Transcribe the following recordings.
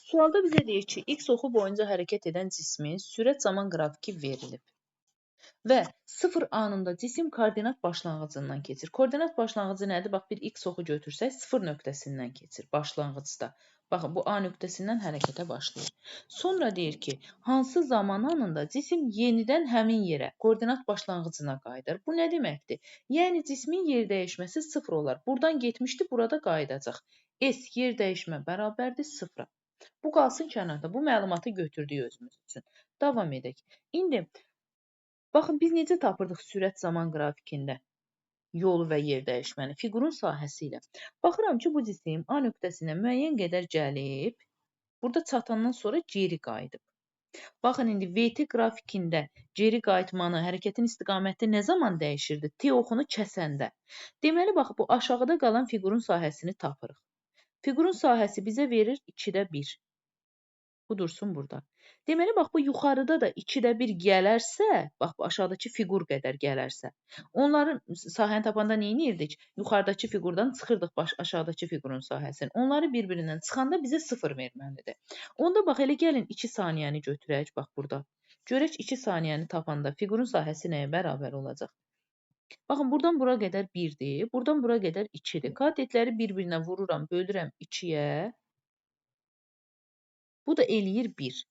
Sualda bizə deyir ki, x oxu boyunca hərəkət edən cismin sürət zaman qrafiki verilib. Və 0 anında cisim koordinat başlanğıcından keçir. Koordinat başlanğıcı nədir? Bax, bir x oxu götürsək, 0 nöqtəsindən keçir başlanğıcda. Baxın, bu A nöqtəsindən hərəkətə başlayır. Sonra deyir ki, hansı zaman anında cisim yenidən həmin yerə, koordinat başlanğıcına qayıdır. Bu nə deməkdir? Yəni, cismin yer dəyişməsi 0 olar. Buradan getmişdi, burada qayıdacaq. S yer dəyişmə bərabərdir 0-a. Bu qalsın kənarda. Bu məlumatı götürdük özümüz üçün. Davam edək. İndi, baxın, biz necə tapırdıq sürət zaman qrafikində yolu və yer dəyişməni? Fiqurun sahəsi ilə. Baxıram ki, bu cisim A nöqtəsinə müəyyən qədər gəlib, burada çatandan sonra geri qayıdıb. Baxın, indi VT qrafikində geri qayıtmanı, hərəkətin istiqaməti nə zaman dəyişirdi? T oxunu kəsəndə. Deməli, bax, bu aşağıda qalan fiqurun sahəsini tapırıq. Fiqurun sahəsi bizə verir 2-də 1. Bu dursun burada. Deməli, bax, bu yuxarıda da 2-də 1 gələrsə, bax, bu aşağıdakı fiqur qədər gələrsə, onların sahəni tapanda nə edirdik? Yuxarıdakı fiqurdan çıxırdıq aşağıdakı fiqurun sahəsini. Onları bir-birindən çıxanda bizə 0 verməlidir. Onda, bax, elə gəlin 2 saniyəni götürək, bax, burada. Görək 2 saniyəni tapanda fiqurun sahəsi nəyə bərabər olacaq? Baxın, buradan bura qədər 1-dir, buradan bura qədər 2-dir. Kadetləri bir-birinə vururam, bölürəm 2-yə. Bu da eləyir 1.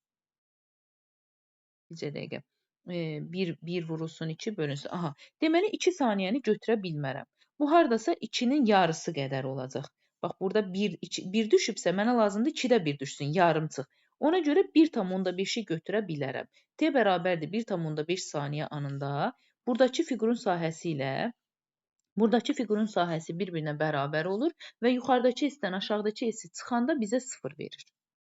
Bizə dəqiqə. 1 vurulsun 2 bölünsün. Aha. Deməli 2 saniyəni götürə bilmərəm. Bu hardasa 2-nin yarısı qədər olacaq. Bax, burada 1 düşübsə, mənə lazımdır 2-də 1 düşsün, yarımçıq. Ona görə 1,5-i götürə bilərəm. T bərabərdir 1,5 saniyə anında. Buradakı fiqurun sahəsi ilə buradakı fiqurun sahəsi bir-birinə bərabər olur və yuxarıdakı S-dən aşağıdakı S-i çıxanda bizə 0 verir.